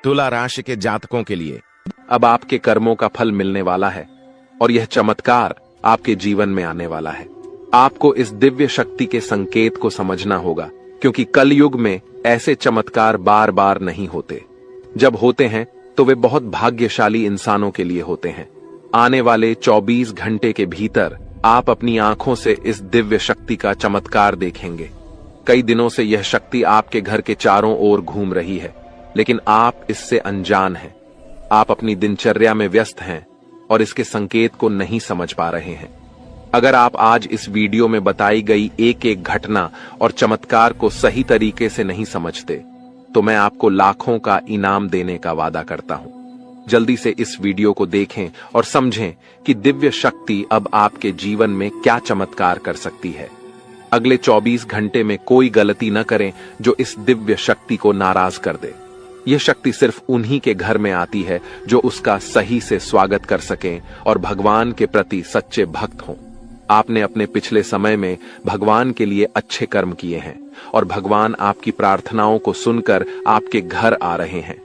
तुला राशि के जातकों के लिए अब आपके कर्मों का फल मिलने वाला है और यह चमत्कार आपके जीवन में आने वाला है। आपको इस दिव्य शक्ति के संकेत को समझना होगा, क्योंकि कलयुग में ऐसे चमत्कार बार बार नहीं होते। जब होते हैं तो वे बहुत भाग्यशाली इंसानों के लिए होते हैं। आने वाले 24 घंटे के भीतर आप अपनी आंखों से इस दिव्य शक्ति का चमत्कार देखेंगे। कई दिनों से यह शक्ति आपके घर के चारों ओर घूम रही है, लेकिन आप इससे अनजान हैं। आप अपनी दिनचर्या में व्यस्त हैं और इसके संकेत को नहीं समझ पा रहे हैं। अगर आप आज इस वीडियो में बताई गई एक एक घटना और चमत्कार को सही तरीके से नहीं समझते, तो मैं आपको लाखों का इनाम देने का वादा करता हूं। जल्दी से इस वीडियो को देखें और समझें कि दिव्य शक्ति अब आपके जीवन में क्या चमत्कार कर सकती है। अगले 24 घंटे में कोई गलती न करें जो इस दिव्य शक्ति को नाराज कर दे। यह शक्ति सिर्फ उन्हीं के घर में आती है जो उसका सही से स्वागत कर सकें और भगवान के प्रति सच्चे भक्त हों। आपने अपने पिछले समय में भगवान के लिए अच्छे कर्म किए हैं और भगवान आपकी प्रार्थनाओं को सुनकर आपके घर आ रहे हैं।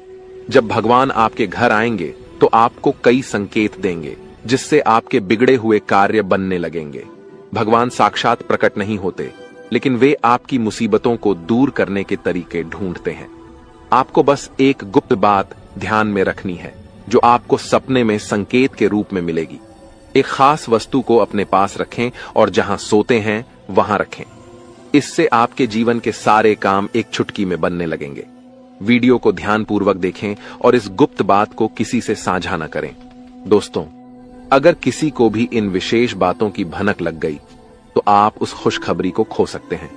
जब भगवान आपके घर आएंगे तो आपको कई संकेत देंगे, जिससे आपके बिगड़े हुए कार्य बनने लगेंगे। भगवान साक्षात प्रकट नहीं होते, लेकिन वे आपकी मुसीबतों को दूर करने के तरीके ढूंढते हैं। आपको बस एक गुप्त बात ध्यान में रखनी है, जो आपको सपने में संकेत के रूप में मिलेगी। एक खास वस्तु को अपने पास रखें और जहां सोते हैं वहां रखें। इससे आपके जीवन के सारे काम एक चुटकी में बनने लगेंगे। वीडियो को ध्यानपूर्वक देखें और इस गुप्त बात को किसी से साझा न करें। दोस्तों, अगर किसी को भी इन विशेष बातों की भनक लग गई तो आप उस खुशखबरी को खो सकते हैं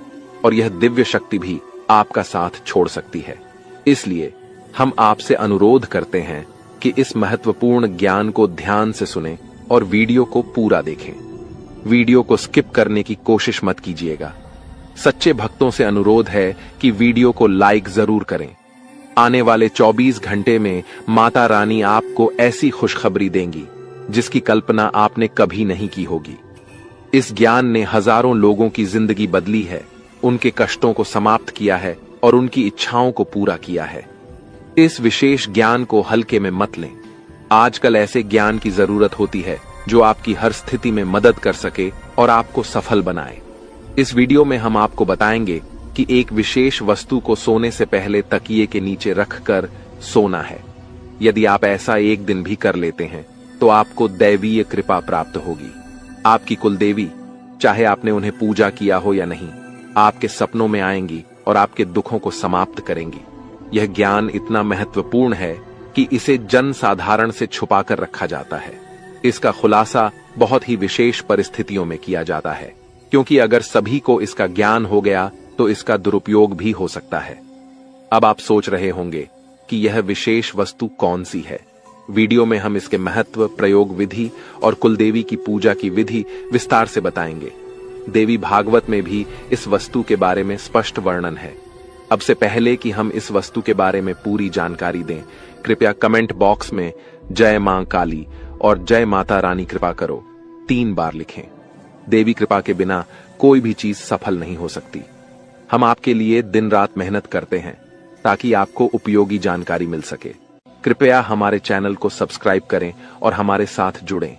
और यह दिव्य शक्ति भी आपका साथ छोड़ सकती है। इसलिए हम आपसे अनुरोध करते हैं कि इस महत्वपूर्ण ज्ञान को ध्यान से सुनें और वीडियो को पूरा देखें। वीडियो को स्किप करने की कोशिश मत कीजिएगा। सच्चे भक्तों से अनुरोध है कि वीडियो को लाइक जरूर करें। आने वाले 24 घंटे में माता रानी आपको ऐसी खुशखबरी देंगी जिसकी कल्पना आपने कभी नहीं की होगी। इस ज्ञान ने हजारों लोगों की जिंदगी बदली है, उनके कष्टों को समाप्त किया है और उनकी इच्छाओं को पूरा किया है। इस विशेष ज्ञान को हल्के में मत लें। आजकल ऐसे ज्ञान की जरूरत होती है जो आपकी हर स्थिति में मदद कर सके और आपको सफल बनाए। इस वीडियो में हम आपको बताएंगे कि एक विशेष वस्तु को सोने से पहले तकिए के नीचे रखकर सोना है। यदि आप ऐसा एक दिन भी कर लेते हैं तो आपको दैवीय कृपा प्राप्त होगी। आपकी कुलदेवी, चाहे आपने उन्हें पूजा किया हो या नहीं, आपके सपनों में आएंगी और आपके दुखों को समाप्त करेंगी। यह ज्ञान इतना महत्वपूर्ण है कि इसे जन साधारण से छुपाकर रखा जाता है। इसका खुलासा बहुत ही विशेष परिस्थितियों में किया जाता है, क्योंकि अगर सभी को इसका ज्ञान हो गया तो इसका दुरुपयोग भी हो सकता है। अब आप सोच रहे होंगे कि यह विशेष वस्तु कौन सी है। वीडियो में हम इसके महत्व, प्रयोग विधि और कुलदेवी की पूजा की विधि विस्तार से बताएंगे। देवी भागवत में भी इस वस्तु के बारे में स्पष्ट वर्णन है। अब से पहले कि हम इस वस्तु के बारे में पूरी जानकारी दें, कृपया कमेंट बॉक्स में जय मां काली और जय माता रानी कृपा करो 3 बार लिखें। देवी कृपा के बिना कोई भी चीज सफल नहीं हो सकती। हम आपके लिए दिन रात मेहनत करते हैं ताकि आपको उपयोगी जानकारी मिल सके। कृपया हमारे चैनल को सब्सक्राइब करें और हमारे साथ जुड़ें।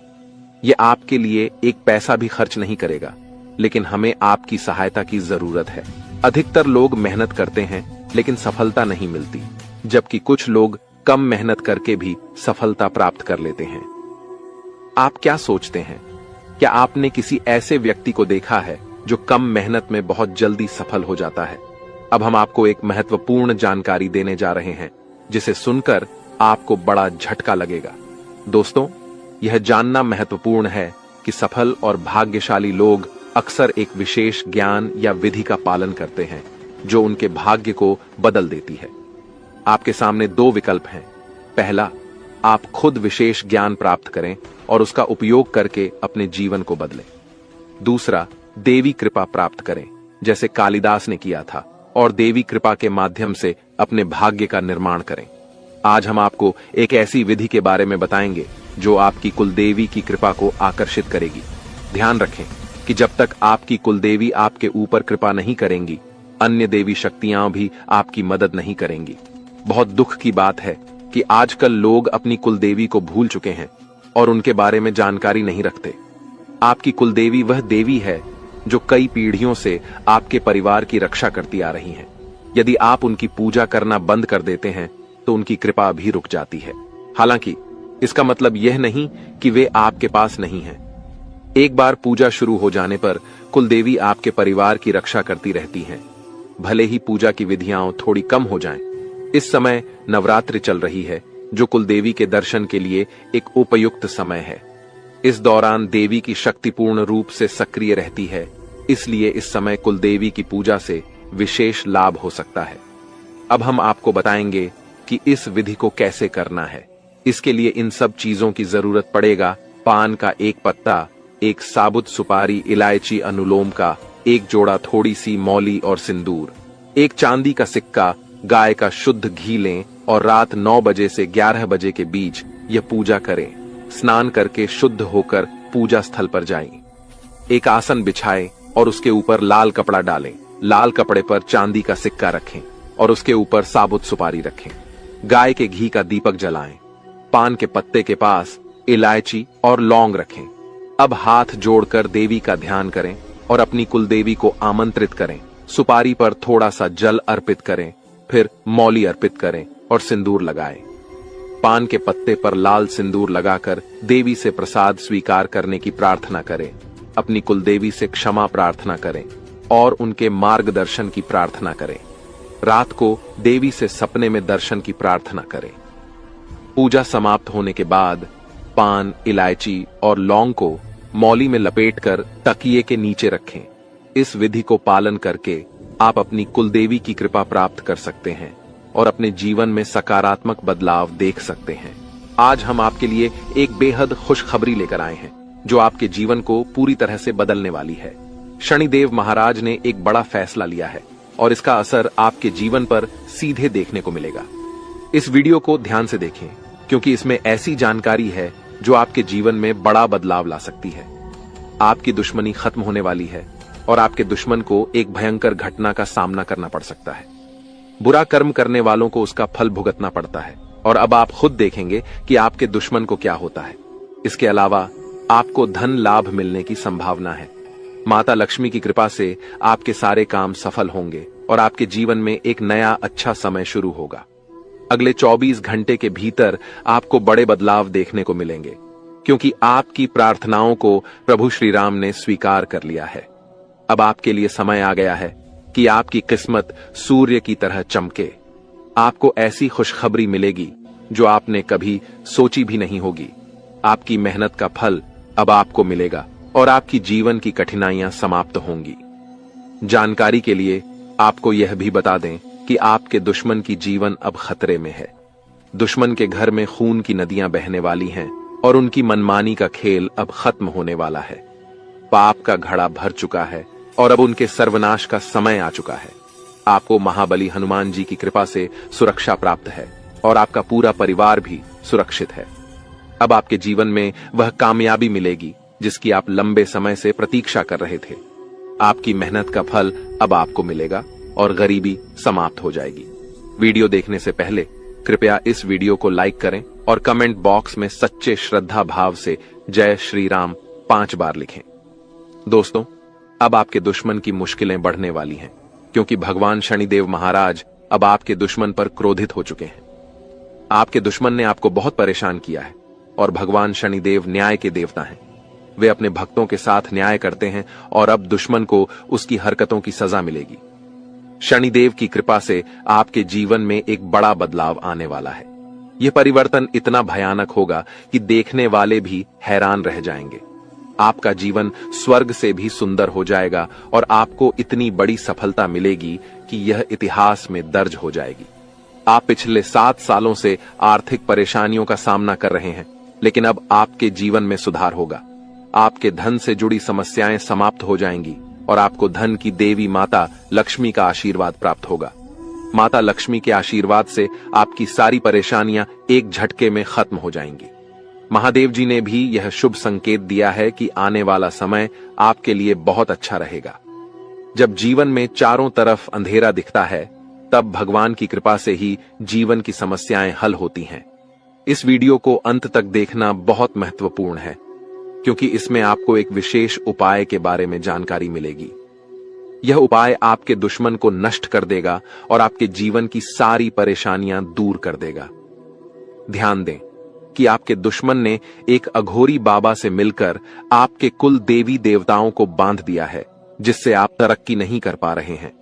यह आपके लिए एक पैसा भी खर्च नहीं करेगा, लेकिन हमें आपकी सहायता की जरूरत है। अधिकतर लोग मेहनत करते हैं लेकिन सफलता नहीं मिलती, जबकि कुछ लोग कम मेहनत करके भी सफलता प्राप्त कर लेते हैं। आप क्या सोचते हैं? क्या आपने किसी ऐसे व्यक्ति को देखा है जो कम मेहनत में बहुत जल्दी सफल हो जाता है? अब हम आपको एक महत्वपूर्ण जानकारी देने जा रहे हैं जिसे सुनकर आपको बड़ा झटका लगेगा। दोस्तों, यह जानना महत्वपूर्ण है कि सफल और भाग्यशाली लोग अक्सर एक विशेष ज्ञान या विधि का पालन करते हैं जो उनके भाग्य को बदल देती है। आपके सामने 2 विकल्प हैं। पहला, आप खुद विशेष ज्ञान प्राप्त करें और उसका उपयोग करके अपने जीवन को बदलें। दूसरा, देवी कृपा प्राप्त करें, जैसे कालिदास ने किया था, और देवी कृपा के माध्यम से अपने भाग्य का निर्माण करें। आज हम आपको एक ऐसी विधि के बारे में बताएंगे जो आपकी कुलदेवी की कृपा को आकर्षित करेगी। ध्यान रखें कि जब तक आपकी कुलदेवी आपके ऊपर कृपा नहीं करेंगी, अन्य देवी शक्तियां भी आपकी मदद नहीं करेंगी। बहुत दुख की बात है कि आजकल लोग अपनी कुलदेवी को भूल चुके हैं और उनके बारे में जानकारी नहीं रखते। आपकी कुलदेवी वह देवी है जो कई पीढ़ियों से आपके परिवार की रक्षा करती आ रही हैं। यदि आप उनकी पूजा करना बंद कर देते हैं तो उनकी कृपा भी रुक जाती है। हालांकि इसका मतलब यह नहीं कि वे आपके पास नहीं हैं। एक बार पूजा शुरू हो जाने पर कुलदेवी आपके परिवार की रक्षा करती रहती हैं, भले ही पूजा की विधियां थोड़ी कम हो जाएं। इस समय नवरात्रि चल रही है, जो कुलदेवी के दर्शन के लिए एक उपयुक्त समय है। इस दौरान देवी की शक्ति पूर्ण रूप से सक्रिय रहती है, इसलिए इस समय कुलदेवी की पूजा से विशेष लाभ हो सकता है। अब हम आपको बताएंगे कि इस विधि को कैसे करना है। इसके लिए इन सब चीजों की जरूरत पड़ेगा: पान का एक पत्ता, एक साबुत सुपारी, इलायची, अनुलोम का एक जोड़ा, थोड़ी सी मौली और सिंदूर, एक चांदी का सिक्का, गाय का शुद्ध घी लें और रात 9 बजे से 11 बजे के बीच यह पूजा करें। स्नान करके शुद्ध होकर पूजा स्थल पर जाएं। एक आसन बिछाएं और उसके ऊपर लाल कपड़ा डालें। लाल कपड़े पर चांदी का सिक्का रखें और उसके ऊपर साबुत सुपारी रखें। गाय के घी का दीपक जलाएं। पान के पत्ते के पास इलायची और लौंग रखें। अब हाथ जोड़कर देवी का ध्यान करें और अपनी कुलदेवी को आमंत्रित करें। सुपारी पर थोड़ा सा जल अर्पित करें, फिर मौली अर्पित करें और सिंदूर लगाएं। पान के पत्ते पर लाल सिंदूर लगाकर देवी से प्रसाद स्वीकार करने की प्रार्थना करें। अपनी कुलदेवी से क्षमा प्रार्थना करें और उनके मार्गदर्शन की प्रार्थना करें। रात को देवी से सपने में दर्शन की प्रार्थना करें। पूजा समाप्त होने के बाद पान, इलायची और लौंग को मौली में लपेटकर तकिए के नीचे रखें। इस विधि को पालन करके आप अपनी कुलदेवी की कृपा प्राप्त कर सकते हैं और अपने जीवन में सकारात्मक बदलाव देख सकते हैं। आज हम आपके लिए एक बेहद खुशखबरी लेकर आए हैं जो आपके जीवन को पूरी तरह से बदलने वाली है। शनिदेव महाराज ने एक बड़ा फैसला लिया है और इसका असर आपके जीवन पर सीधे देखने को मिलेगा। इस वीडियो को ध्यान से देखें, क्योंकि इसमें ऐसी जानकारी है जो आपके जीवन में बड़ा बदलाव ला सकती है। आपकी दुश्मनी खत्म होने वाली है और आपके दुश्मन को एक भयंकर घटना का सामना करना पड़ सकता है। बुरा कर्म करने वालों को उसका फल भुगतना पड़ता है और अब आप खुद देखेंगे कि आपके दुश्मन को क्या होता है। इसके अलावा आपको धन लाभ मिलने की संभावना है। माता लक्ष्मी की कृपा से आपके सारे काम सफल होंगे और आपके जीवन में एक नया अच्छा समय शुरू होगा। अगले 24 घंटे के भीतर आपको बड़े बदलाव देखने को मिलेंगे, क्योंकि आपकी प्रार्थनाओं को प्रभु श्री राम ने स्वीकार कर लिया है। अब आपके लिए समय आ गया है कि आपकी किस्मत सूर्य की तरह चमके। आपको ऐसी खुशखबरी मिलेगी जो आपने कभी सोची भी नहीं होगी। आपकी मेहनत का फल अब आपको मिलेगा और आपकी जीवन की कठिनाइयां समाप्त होंगी। जानकारी के लिए आपको यह भी बता दें कि आपके दुश्मन की जीवन अब खतरे में है। दुश्मन के घर में खून की नदियां बहने वाली हैं और उनकी मनमानी का खेल अब खत्म होने वाला है। पाप का घड़ा भर चुका है और अब उनके सर्वनाश का समय आ चुका है। आपको महाबली हनुमान जी की कृपा से सुरक्षा प्राप्त है और आपका पूरा परिवार भी सुरक्षित है। अब आपके जीवन में वह कामयाबी मिलेगी जिसकी आप लंबे समय से प्रतीक्षा कर रहे थे। आपकी मेहनत का फल अब आपको मिलेगा और गरीबी समाप्त हो जाएगी। वीडियो देखने से पहले कृपया इस वीडियो को लाइक करें और कमेंट बॉक्स में सच्चे श्रद्धा भाव से जय श्री राम 5 बार लिखें। दोस्तों, अब आपके दुश्मन की मुश्किलें बढ़ने वाली हैं, क्योंकि भगवान शनिदेव महाराज अब आपके दुश्मन पर क्रोधित हो चुके हैं। आपके दुश्मन ने आपको बहुत परेशान किया है और भगवान शनिदेव न्याय के देवता हैं। वे अपने भक्तों के साथ न्याय करते हैं और अब दुश्मन को उसकी हरकतों की सजा मिलेगी। शनिदेव की कृपा से आपके जीवन में एक बड़ा बदलाव आने वाला है। यह परिवर्तन इतना भयानक होगा कि देखने वाले भी हैरान रह जाएंगे। आपका जीवन स्वर्ग से भी सुंदर हो जाएगा और आपको इतनी बड़ी सफलता मिलेगी कि यह इतिहास में दर्ज हो जाएगी। आप पिछले 7 सालों से आर्थिक परेशानियों का सामना कर रहे हैं, लेकिन अब आपके जीवन में सुधार होगा। आपके धन से जुड़ी समस्याएं समाप्त हो जाएंगी और आपको धन की देवी माता लक्ष्मी का आशीर्वाद प्राप्त होगा। माता लक्ष्मी के आशीर्वाद से आपकी सारी परेशानियां एक झटके में खत्म हो जाएंगी। महादेव जी ने भी यह शुभ संकेत दिया है कि आने वाला समय आपके लिए बहुत अच्छा रहेगा। जब जीवन में चारों तरफ अंधेरा दिखता है, तब भगवान की कृपा से ही जीवन की समस्याएं हल होती हैं। इस वीडियो को अंत तक देखना बहुत महत्वपूर्ण है, क्योंकि इसमें आपको एक विशेष उपाय के बारे में जानकारी मिलेगी। यह उपाय आपके दुश्मन को नष्ट कर देगा और आपके जीवन की सारी परेशानियां दूर कर देगा। ध्यान दें कि आपके दुश्मन ने एक अघोरी बाबा से मिलकर आपके कुल देवी देवताओं को बांध दिया है, जिससे आप तरक्की नहीं कर पा रहे हैं।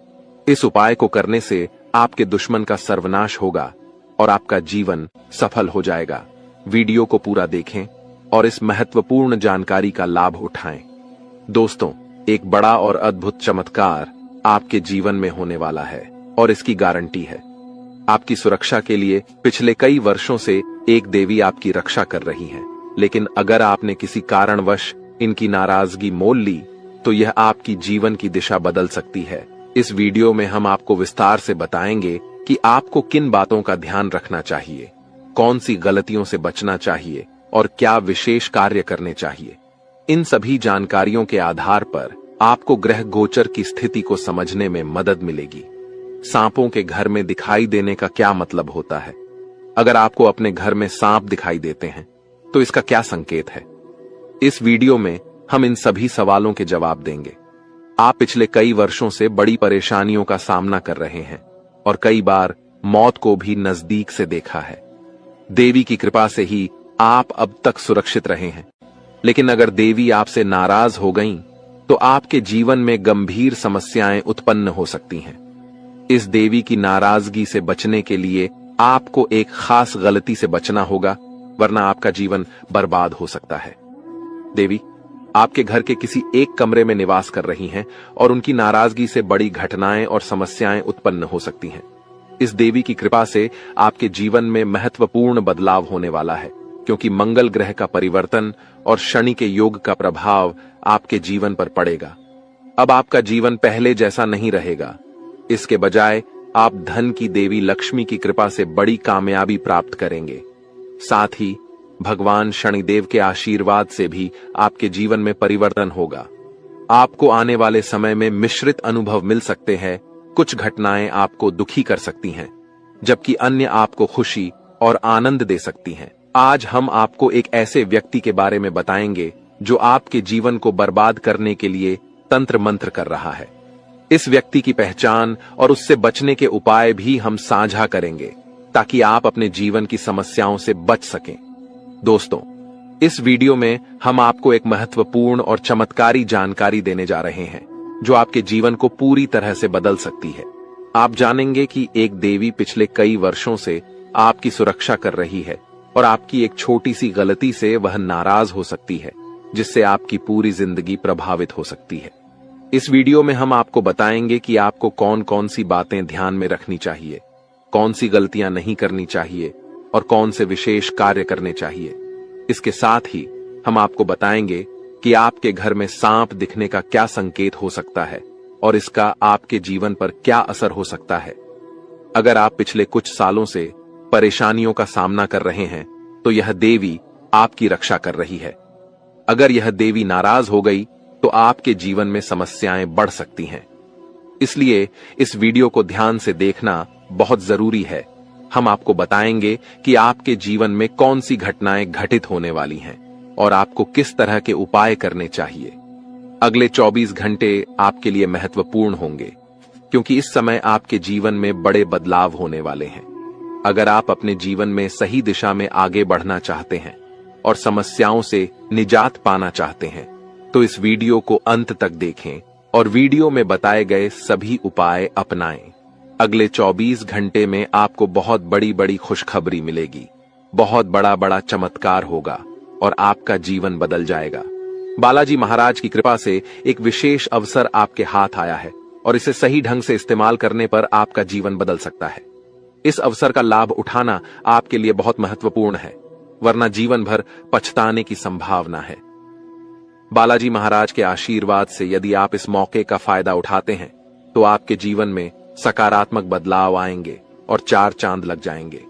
इस उपाय को करने से आपके दुश्मन का सर्वनाश होगा और आपका जीवन सफल हो जाएगा। वीडियो को पूरा देखें और इस महत्वपूर्ण जानकारी का लाभ उठाएं। दोस्तों, एक बड़ा और अद्भुत चमत्कार आपके जीवन में होने वाला है और इसकी गारंटी है। आपकी सुरक्षा के लिए पिछले कई वर्षों से एक देवी आपकी रक्षा कर रही है, लेकिन अगर आपने किसी कारणवश इनकी नाराजगी मोल ली तो यह आपकी जीवन की दिशा बदल सकती है। इस वीडियो में हम आपको विस्तार से बताएंगे कि आपको किन बातों का ध्यान रखना चाहिए, कौन सी गलतियों से बचना चाहिए और क्या विशेष कार्य करने चाहिए। इन सभी जानकारियों के आधार पर आपको ग्रह गोचर की स्थिति को समझने में मदद मिलेगी। सांपों के घर में दिखाई देने का क्या मतलब होता है? अगर आपको अपने घर में सांप दिखाई देते हैं तो इसका क्या संकेत है? इस वीडियो में हम इन सभी सवालों के जवाब देंगे। आप पिछले कई वर्षों से बड़ी परेशानियों का सामना कर रहे हैं और कई बार मौत को भी नजदीक से देखा है। देवी की कृपा से ही आप अब तक सुरक्षित रहे हैं, लेकिन अगर देवी आपसे नाराज हो गईं, तो आपके जीवन में गंभीर समस्याएं उत्पन्न हो सकती हैं। इस देवी की नाराजगी से बचने के लिए आपको एक खास गलती से बचना होगा, वरना आपका जीवन बर्बाद हो सकता है। देवी आपके घर के किसी एक कमरे में निवास कर रही हैं और उनकी नाराजगी से बड़ी घटनाएं और समस्याएं उत्पन्न हो सकती हैं। इस देवी की कृपा से आपके जीवन में महत्वपूर्ण बदलाव होने वाला है, क्योंकि मंगल ग्रह का परिवर्तन और शनि के योग का प्रभाव आपके जीवन पर पड़ेगा। अब आपका जीवन पहले जैसा नहीं रहेगा। इसके बजाय आप धन की देवी लक्ष्मी की कृपा से बड़ी कामयाबी प्राप्त करेंगे। साथ ही भगवान शनिदेव के आशीर्वाद से भी आपके जीवन में परिवर्तन होगा। आपको आने वाले समय में मिश्रित अनुभव मिल सकते हैं। कुछ घटनाएं आपको दुखी कर सकती हैं, जबकि अन्य आपको खुशी और आनंद दे सकती हैं। आज हम आपको एक ऐसे व्यक्ति के बारे में बताएंगे जो आपके जीवन को बर्बाद करने के लिए तंत्र मंत्र कर रहा है। इस व्यक्ति की पहचान और उससे बचने के उपाय भी हम साझा करेंगे, ताकि आप अपने जीवन की समस्याओं से बच सकें। दोस्तों, इस वीडियो में हम आपको एक महत्वपूर्ण और चमत्कारी जानकारी देने जा रहे हैं, जो आपके जीवन को पूरी तरह से बदल सकती है। आप जानेंगे कि एक देवी पिछले कई वर्षों से आपकी सुरक्षा कर रही है और आपकी एक छोटी सी गलती से वह नाराज हो सकती है, जिससे आपकी पूरी जिंदगी प्रभावित हो सकती है। इस वीडियो में हम आपको बताएंगे कि आपको कौन कौन सी बातें ध्यान में रखनी चाहिए, कौन सी गलतियां नहीं करनी चाहिए और कौन से विशेष कार्य करने चाहिए। इसके साथ ही हम आपको बताएंगे कि आपके घर में सांप दिखने का क्या संकेत हो सकता है और इसका आपके जीवन पर क्या असर हो सकता है। अगर आप पिछले कुछ सालों से परेशानियों का सामना कर रहे हैं, तो यह देवी आपकी रक्षा कर रही है। अगर यह देवी नाराज हो गई तो आपके जीवन में समस्याएं बढ़ सकती हैं। इसलिए इस वीडियो को ध्यान से देखना बहुत जरूरी है। हम आपको बताएंगे कि आपके जीवन में कौन सी घटनाएं घटित होने वाली हैं और आपको किस तरह के उपाय करने चाहिए। अगले 24 घंटे आपके लिए महत्वपूर्ण होंगे, क्योंकि इस समय आपके जीवन में बड़े बदलाव होने वाले हैं। अगर आप अपने जीवन में सही दिशा में आगे बढ़ना चाहते हैं और समस्याओं से निजात पाना चाहते हैं, तो इस वीडियो को अंत तक देखें और वीडियो में बताए गए सभी उपाय अपनाएं। अगले 24 घंटे में आपको बहुत बड़ी बड़ी खुशखबरी मिलेगी। बहुत बड़ा बड़ा चमत्कार होगा और आपका जीवन बदल जाएगा। बालाजी महाराज की कृपा से एक विशेष अवसर आपके हाथ आया है और इसे सही ढंग से इस्तेमाल करने पर आपका जीवन बदल सकता है। इस अवसर का लाभ उठाना आपके लिए बहुत महत्वपूर्ण है, वरना जीवन भर पछताने की संभावना है। बालाजी महाराज के आशीर्वाद से यदि आप इस मौके का फायदा उठाते हैं, तो आपके जीवन में सकारात्मक बदलाव आएंगे और 4 चांद लग जाएंगे।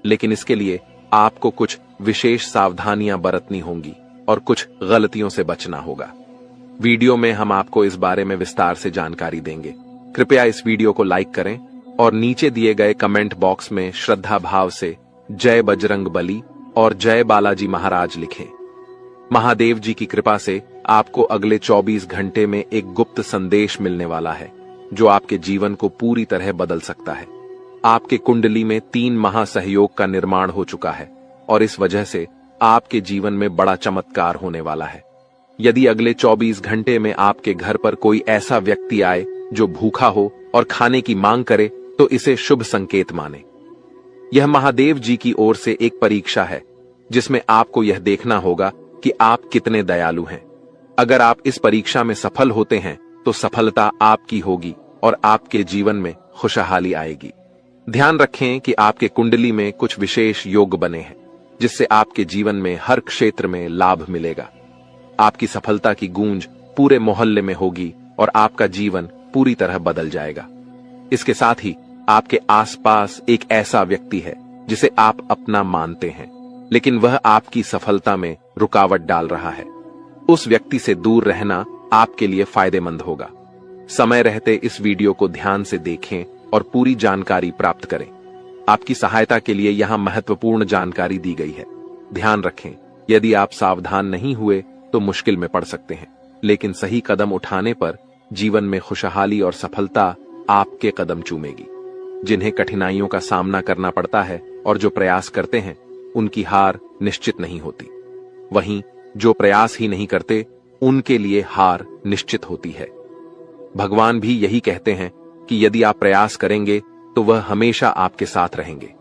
लेकिन इसके लिए आपको कुछ विशेष सावधानियां बरतनी होंगी और कुछ गलतियों से बचना होगा। वीडियो में हम आपको इस बारे में विस्तार से जानकारी देंगे। कृपया इस वीडियो को लाइक करें और नीचे दिए गए कमेंट बॉक्स में श्रद्धा भाव से जय बजरंग बली और जय बालाजी महाराज लिखें। महादेव जी की कृपा से आपको अगले 24 घंटे में एक गुप्त संदेश मिलने वाला है जो आपके जीवन को पूरी तरह बदल सकता है। आपके कुंडली में 3 महासहयोग का निर्माण हो चुका है और इस वजह से आपके जीवन में बड़ा चमत्कार होने वाला है। यदि अगले 24 घंटे में आपके घर पर कोई ऐसा व्यक्ति आए जो भूखा हो और खाने की मांग करे तो इसे शुभ संकेत माने। यह महादेव जी की ओर से एक परीक्षा है जिसमें आपको यह देखना होगा कि आप कितने दयालु हैं। अगर आप इस परीक्षा में सफल होते हैं तो सफलता आपकी होगी और आपके जीवन में खुशहाली आएगी। ध्यान रखें कि आपके कुंडली में कुछ विशेष योग बने हैं जिससे आपके जीवन में हर क्षेत्र में लाभ मिलेगा। आपकी सफलता की गूंज पूरे मोहल्ले में होगी और आपका जीवन पूरी तरह बदल जाएगा। इसके साथ ही आपके आसपास एक ऐसा व्यक्ति है जिसे आप अपना मानते हैं लेकिन वह आपकी सफलता में रुकावट डाल रहा है। उस व्यक्ति से दूर रहना आपके लिए फायदेमंद होगा। समय रहते इस वीडियो को ध्यान से देखें और पूरी जानकारी प्राप्त करें। आपकी सहायता के लिए यहां महत्वपूर्ण जानकारी दी गई है। ध्यान रखें, यदि आप सावधान नहीं हुए तो मुश्किल में पड़ सकते हैं, लेकिन सही कदम उठाने पर जीवन में खुशहाली और सफलता आपके कदम चूमेगी। जिन्हें कठिनाइयों का सामना करना पड़ता है और जो प्रयास करते हैं उनकी हार निश्चित नहीं होती। वहीं जो प्रयास ही नहीं करते उनके लिए हार निश्चित होती है। भगवान भी यही कहते हैं कि यदि आप प्रयास करेंगे तो वह हमेशा आपके साथ रहेंगे।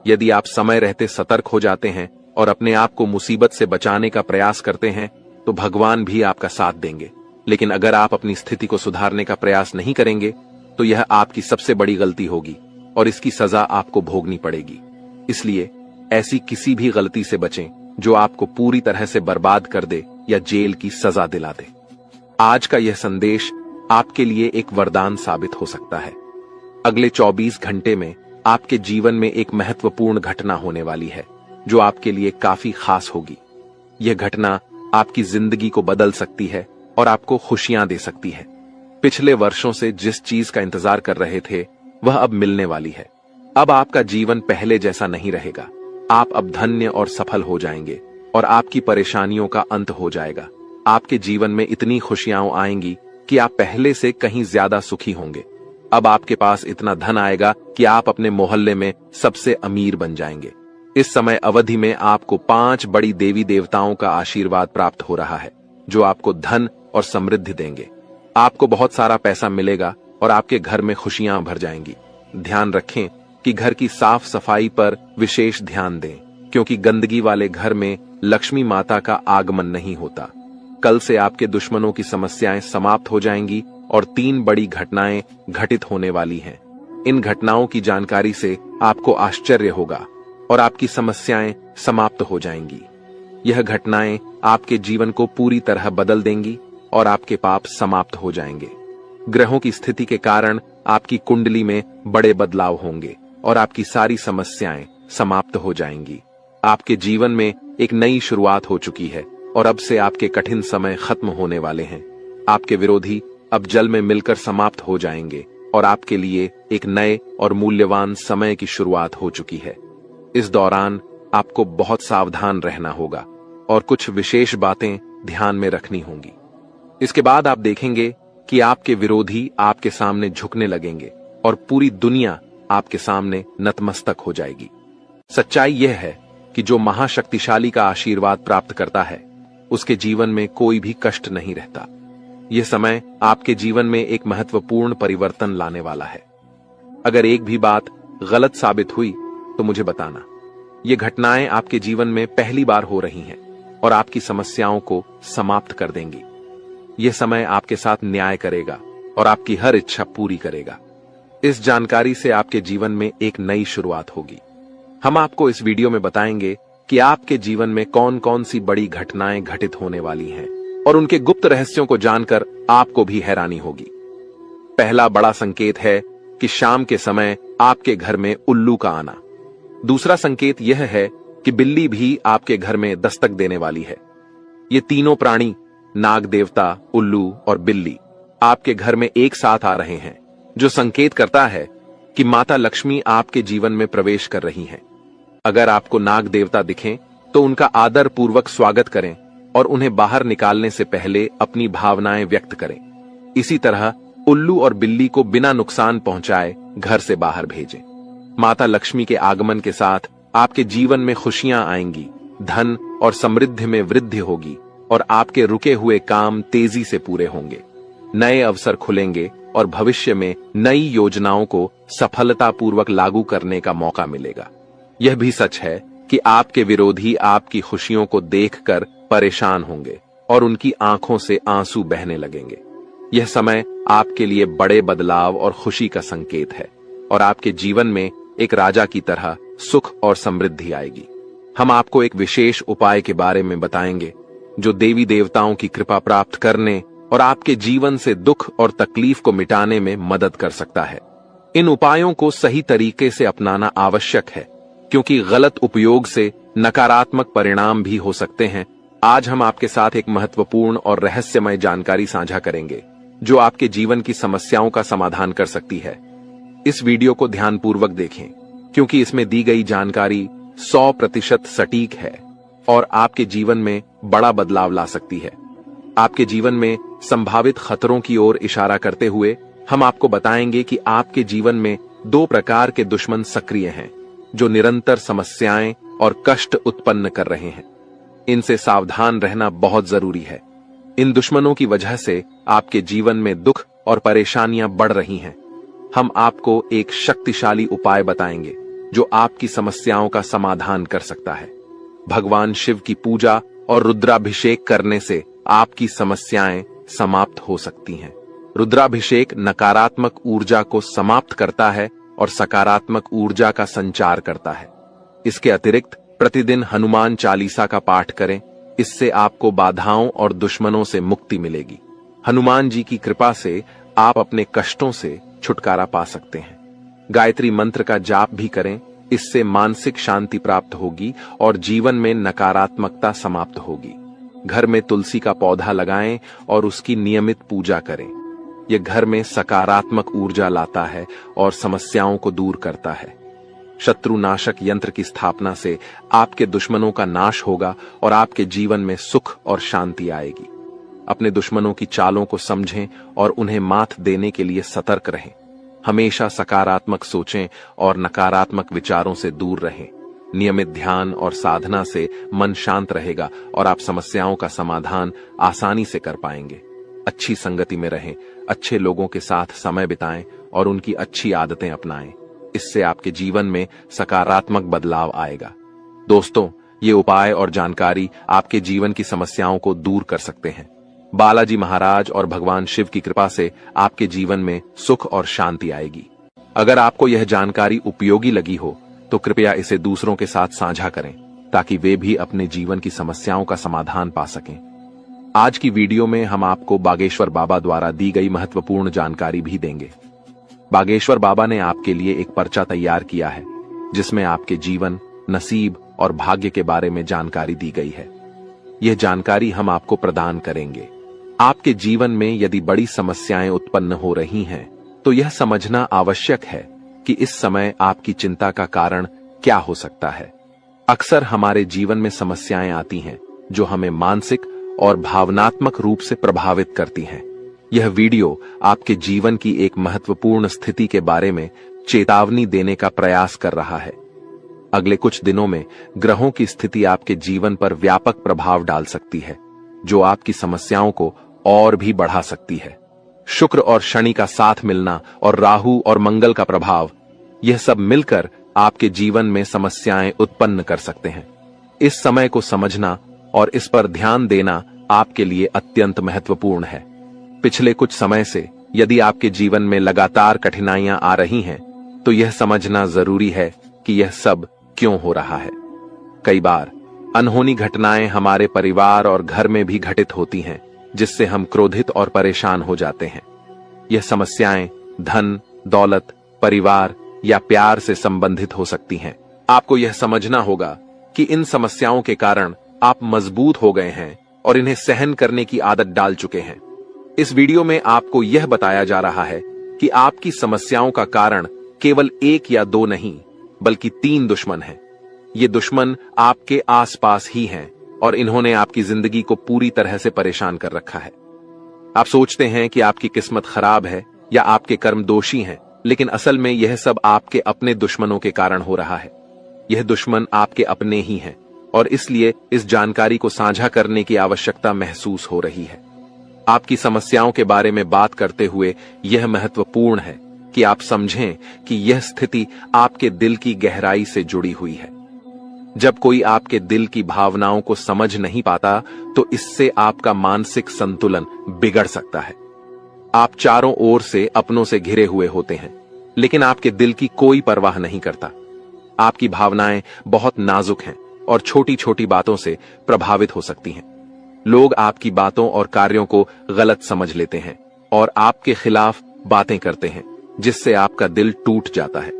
यदि आप समय रहते सतर्क हो जाते हैं और अपने आप को मुसीबत से बचाने का प्रयास करते हैं तो भगवान भी आपका साथ देंगे। लेकिन अगर आप अपनी स्थिति को सुधारने का प्रयास नहीं करेंगे तो यह आपकी सबसे बड़ी गलती होगी और इसकी सजा आपको भोगनी पड़ेगी। इसलिए ऐसी किसी भी गलती से बचें जो आपको पूरी तरह से बर्बाद कर दे या जेल की सजा दिला दे। आज का यह संदेश आपके लिए एक वरदान साबित हो सकता है। अगले 24 घंटे में आपके जीवन में एक महत्वपूर्ण घटना होने वाली है जो आपके लिए काफी खास होगी। यह घटना आपकी जिंदगी को बदल सकती है और आपको खुशियां दे सकती है। पिछले वर्षों से जिस चीज का इंतजार कर रहे थे वह अब मिलने वाली है। अब आपका जीवन पहले जैसा नहीं रहेगा। आप अब धन्य और सफल हो जाएंगे और आपकी परेशानियों का अंत हो जाएगा। आपके जीवन में इतनी खुशियां आएंगी कि आप पहले से कहीं ज्यादा सुखी होंगे। अब आपके पास इतना धन आएगा कि आप अपने मोहल्ले में सबसे अमीर बन जाएंगे। इस समय अवधि में आपको 5 बड़ी देवी देवताओं का आशीर्वाद प्राप्त हो रहा है जो आपको धन और समृद्धि देंगे। आपको बहुत सारा पैसा मिलेगा और आपके घर में खुशियां भर जाएंगी। ध्यान रखें कि घर की साफ सफाई पर विशेष ध्यान दें क्योंकि गंदगी वाले घर में लक्ष्मी माता का आगमन नहीं होता। कल से आपके दुश्मनों की समस्याएं समाप्त हो जाएंगी और 3 बड़ी घटनाएं घटित होने वाली हैं। इन घटनाओं की जानकारी से आपको आश्चर्य होगा और आपकी समस्याएं समाप्त हो जाएंगी। यह घटनाएं आपके जीवन को पूरी तरह बदल देंगी और आपके पाप समाप्त हो जाएंगे। ग्रहों की स्थिति के कारण आपकी कुंडली में बड़े बदलाव होंगे और आपकी सारी समस्याएं समाप्त हो जाएंगी। आपके जीवन में एक नई शुरुआत हो चुकी है और अब से आपके कठिन समय खत्म होने वाले हैं। आपके विरोधी अब जल में मिलकर समाप्त हो जाएंगे और आपके लिए एक नए और मूल्यवान समय की शुरुआत हो चुकी है। इस दौरान आपको बहुत सावधान रहना होगा और कुछ विशेष बातें ध्यान में रखनी होंगी। इसके बाद आप देखेंगे कि आपके विरोधी आपके सामने झुकने लगेंगे और पूरी दुनिया आपके सामने नतमस्तक हो जाएगी। सच्चाई यह है कि जो महाशक्तिशाली का आशीर्वाद प्राप्त करता है उसके जीवन में कोई भी कष्ट नहीं रहता। यह समय आपके जीवन में एक महत्वपूर्ण परिवर्तन लाने वाला है। अगर एक भी बात गलत साबित हुई तो मुझे बताना। ये घटनाएं आपके जीवन में पहली बार हो रही हैं और आपकी समस्याओं को समाप्त कर देंगी। यह समय आपके साथ न्याय करेगा और आपकी हर इच्छा पूरी करेगा। इस जानकारी से आपके जीवन में एक नई शुरुआत होगी। हम आपको इस वीडियो में बताएंगे कि आपके जीवन में कौन कौन सी बड़ी घटनाएं घटित होने वाली हैं और उनके गुप्त रहस्यों को जानकर आपको भी हैरानी होगी। पहला बड़ा संकेत है कि शाम के समय आपके घर में उल्लू का आना। दूसरा संकेत यह है कि बिल्ली भी आपके घर में दस्तक देने वाली है। ये तीनों प्राणी, नाग देवता, उल्लू और बिल्ली, आपके घर में एक साथ आ रहे हैं, जो संकेत करता है कि माता लक्ष्मी आपके जीवन में प्रवेश कर रही हैं। अगर आपको नाग देवता दिखें तो उनका आदर पूर्वक स्वागत करें और उन्हें बाहर निकालने से पहले अपनी भावनाएं व्यक्त करें। इसी तरह उल्लू और बिल्ली को बिना नुकसान पहुंचाए घर से बाहर भेजें। माता लक्ष्मी के आगमन के साथ आपके जीवन में खुशियां आएंगी, धन और समृद्धि में वृद्धि होगी और आपके रुके हुए काम तेजी से पूरे होंगे। नए अवसर खुलेंगे और भविष्य में नई योजनाओं को सफलतापूर्वक लागू करने का मौका मिलेगा। यह भी सच है कि आपके विरोधी आपकी खुशियों को देखकर परेशान होंगे और उनकी आंखों से आंसू बहने लगेंगे। यह समय आपके लिए बड़े बदलाव और खुशी का संकेत है और आपके जीवन में एक राजा की तरह सुख और समृद्धि आएगी। हम आपको एक विशेष उपाय के बारे में बताएंगे जो देवी देवताओं की कृपा प्राप्त करने और आपके जीवन से दुख और तकलीफ को मिटाने में मदद कर सकता है। इन उपायों को सही तरीके से अपनाना आवश्यक है क्योंकि गलत उपयोग से नकारात्मक परिणाम भी हो सकते हैं। आज हम आपके साथ एक महत्वपूर्ण और रहस्यमय जानकारी साझा करेंगे जो आपके जीवन की समस्याओं का समाधान कर सकती है। इस वीडियो को ध्यानपूर्वक देखें क्योंकि इसमें दी गई जानकारी 100% सटीक है और आपके जीवन में बड़ा बदलाव ला सकती है। आपके जीवन में संभावित खतरों की ओर इशारा करते हुए हम आपको बताएंगे कि आपके जीवन में 2 प्रकार के दुश्मन सक्रिय हैं जो निरंतर समस्याएं और कष्ट उत्पन्न कर रहे हैं। इनसे सावधान रहना बहुत जरूरी है। इन दुश्मनों की वजह से आपके जीवन में दुख और परेशानियां बढ़ रही हैं। हम आपको एक शक्तिशाली उपाय बताएंगे जो आपकी समस्याओं का समाधान कर सकता है। भगवान शिव की पूजा और रुद्राभिषेक करने से आपकी समस्याएं समाप्त हो सकती हैं। रुद्राभिषेक नकारात्मक ऊर्जा को समाप्त करता है और सकारात्मक ऊर्जा का संचार करता है। इसके अतिरिक्त प्रतिदिन हनुमान चालीसा का पाठ करें। इससे आपको बाधाओं और दुश्मनों से मुक्ति मिलेगी। हनुमान जी की कृपा से आप अपने कष्टों से छुटकारा पा सकते हैं। गायत्री मंत्र का जाप भी करें। इससे मानसिक शांति प्राप्त होगी और जीवन में नकारात्मकता समाप्त होगी। घर में तुलसी का पौधा लगाएं और उसकी नियमित पूजा करें। यह घर में सकारात्मक ऊर्जा लाता है और समस्याओं को दूर करता है। शत्रुनाशक यंत्र की स्थापना से आपके दुश्मनों का नाश होगा और आपके जीवन में सुख और शांति आएगी। अपने दुश्मनों की चालों को समझें और उन्हें मात देने के लिए सतर्क रहें। हमेशा सकारात्मक सोचें और नकारात्मक विचारों से दूर रहें। नियमित ध्यान और साधना से मन शांत रहेगा और आप समस्याओं का समाधान आसानी से कर पाएंगे। अच्छी संगति में रहें, अच्छे लोगों के साथ समय बिताएं और उनकी अच्छी आदतें अपनाएं। इससे आपके जीवन में सकारात्मक बदलाव आएगा। दोस्तों, ये उपाय और जानकारी आपके जीवन की समस्याओं को दूर कर सकते हैं। बालाजी महाराज और भगवान शिव की कृपा से आपके जीवन में सुख और शांति आएगी। अगर आपको यह जानकारी उपयोगी लगी हो तो कृपया इसे दूसरों के साथ साझा करें ताकि वे भी अपने जीवन की समस्याओं का समाधान पा सकें। आज की वीडियो में हम आपको बागेश्वर बाबा द्वारा दी गई महत्वपूर्ण जानकारी भी देंगे। बागेश्वर बाबा ने आपके लिए एक पर्चा तैयार किया है जिसमें आपके जीवन, नसीब और भाग्य के बारे में जानकारी दी गई है। यह जानकारी हम आपको प्रदान करेंगे। आपके जीवन में यदि बड़ी समस्याएं उत्पन्न हो रही हैं, तो यह समझना आवश्यक है कि इस समय आपकी चिंता का कारण क्या हो सकता है। अक्सर हमारे जीवन में समस्याएं आती हैं जो हमें मानसिक और भावनात्मक रूप से प्रभावित करती हैं। यह वीडियो आपके जीवन की एक महत्वपूर्ण स्थिति के बारे में चेतावनी देने का प्रयास कर रहा है। अगले कुछ दिनों में ग्रहों की स्थिति आपके जीवन पर व्यापक प्रभाव डाल सकती है जो आपकी समस्याओं को और भी बढ़ा सकती है। शुक्र और शनि का साथ मिलना और राहु और मंगल का प्रभाव, यह सब मिलकर आपके जीवन में समस्याएं उत्पन्न कर सकते हैं। इस समय को समझना और इस पर ध्यान देना आपके लिए अत्यंत महत्वपूर्ण है। पिछले कुछ समय से यदि आपके जीवन में लगातार कठिनाइयां आ रही हैं, तो यह समझना जरूरी है कि यह सब क्यों हो रहा है। कई बार अनहोनी घटनाएं हमारे परिवार और घर में भी घटित होती हैं, जिससे हम क्रोधित और परेशान हो जाते हैं। यह समस्याएं धन, दौलत, परिवार या प्यार से संबंधित हो सकती हैं। आपको यह समझना होगा कि इन समस्याओं के कारण आप मजबूत हो गए हैं और इन्हें सहन करने की आदत डाल चुके हैं। इस वीडियो में आपको यह बताया जा रहा है कि आपकी समस्याओं का कारण केवल 1 या 2 नहीं, बल्कि 3 दुश्मन हैं। ये दुश्मन आपके आसपास ही हैं और इन्होंने आपकी जिंदगी को पूरी तरह से परेशान कर रखा है। आप सोचते हैं कि आपकी किस्मत खराब है या आपके कर्म दोषी हैं, लेकिन असल में यह सब आपके अपने दुश्मनों के कारण हो रहा है। यह दुश्मन आपके अपने ही हैं और इसलिए इस जानकारी को साझा करने की आवश्यकता महसूस हो रही है। आपकी समस्याओं के बारे में बात करते हुए यह महत्वपूर्ण है कि आप समझें कि यह स्थिति आपके दिल की गहराई से जुड़ी हुई है। जब कोई आपके दिल की भावनाओं को समझ नहीं पाता तो इससे आपका मानसिक संतुलन बिगड़ सकता है। आप चारों ओर से अपनों से घिरे हुए होते हैं, लेकिन आपके दिल की कोई परवाह नहीं करता। आपकी भावनाएं बहुत नाजुक हैं और छोटी छोटी बातों से प्रभावित हो सकती हैं। लोग आपकी बातों और कार्यों को गलत समझ लेते हैं और आपके खिलाफ बातें करते हैं, जिससे आपका दिल टूट जाता है।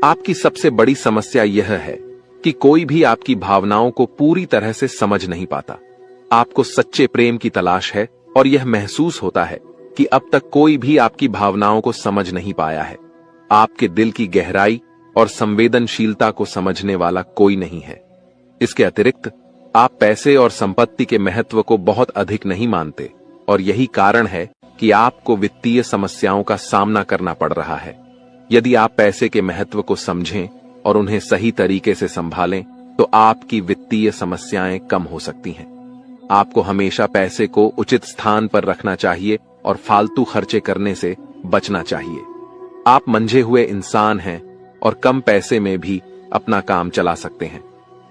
आपकी सबसे बड़ी समस्या यह है कि कोई भी आपकी भावनाओं को पूरी तरह से समझ नहीं पाता। आपको सच्चे प्रेम की तलाश है और यह महसूस होता है कि अब तक कोई भी आपकी भावनाओं को समझ नहीं पाया है। आपके दिल की गहराई और संवेदनशीलता को समझने वाला कोई नहीं है। इसके अतिरिक्त आप पैसे और संपत्ति के महत्व को बहुत अधिक नहीं मानते और यही कारण है कि आपको वित्तीय समस्याओं का सामना करना पड़ रहा है। यदि आप पैसे के महत्व को समझें और उन्हें सही तरीके से संभालें तो आपकी वित्तीय समस्याएं कम हो सकती हैं। आपको हमेशा पैसे को उचित स्थान पर रखना चाहिए और फालतू खर्चे करने से बचना चाहिए। आप मंझे हुए इंसान हैं और कम पैसे में भी अपना काम चला सकते हैं।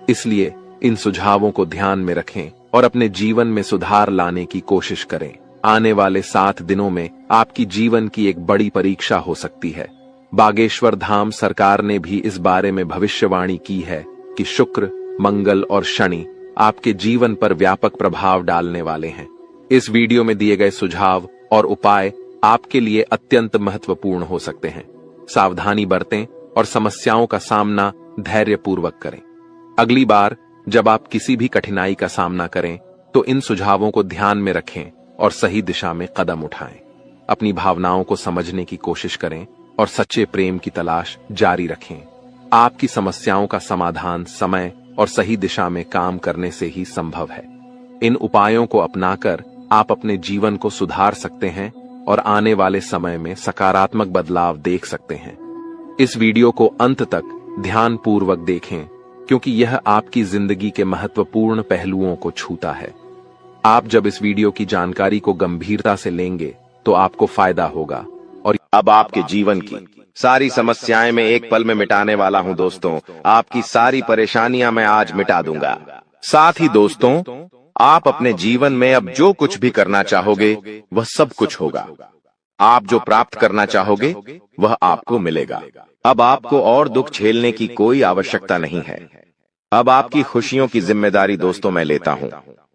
इसलिए इन सुझावों को ध्यान में रखें और अपने जीवन में सुधार लाने की कोशिश करें। आने वाले 7 दिनों में आपकी जीवन की एक बड़ी परीक्षा हो सकती है। बागेश्वर धाम सरकार ने भी इस बारे में भविष्यवाणी की है कि शुक्र, मंगल और शनि आपके जीवन पर व्यापक प्रभाव डालने वाले हैं। इस वीडियो में दिए गए सुझाव और उपाय आपके लिए अत्यंत महत्वपूर्ण हो सकते हैं। सावधानी बरतें और समस्याओं का सामना धैर्यपूर्वक करें। अगली बार जब आप किसी भी कठिनाई का सामना करें तो इन सुझावों को ध्यान में रखें और सही दिशा में कदम उठाएं। अपनी भावनाओं को समझने की कोशिश करें और सच्चे प्रेम की तलाश जारी रखें। आपकी समस्याओं का समाधान समय और सही दिशा में काम करने से ही संभव है। इन उपायों को अपनाकर आप अपने जीवन को सुधार सकते हैं और आने वाले समय में सकारात्मक बदलाव देख सकते हैं। इस वीडियो को अंत तक ध्यानपूर्वक देखें क्योंकि यह आपकी जिंदगी के महत्वपूर्ण पहलुओं को छूता है। आप जब इस वीडियो की जानकारी को गंभीरता से लेंगे तो आपको फायदा होगा और अब आपके जीवन की सारी समस्याएं मैं एक पल में मिटाने वाला हूं दोस्तों। आपकी सारी परेशानियां मैं आज मिटा दूंगा। साथ ही दोस्तों, आप अपने जीवन में अब जो कुछ भी करना चाहोगे वह सब कुछ होगा। आप जो प्राप्त करना चाहोगे वह आपको मिलेगा। अब आपको और दुख झेलने की कोई आवश्यकता नहीं है। अब आपकी खुशियों की जिम्मेदारी दोस्तों मैं लेता हूं।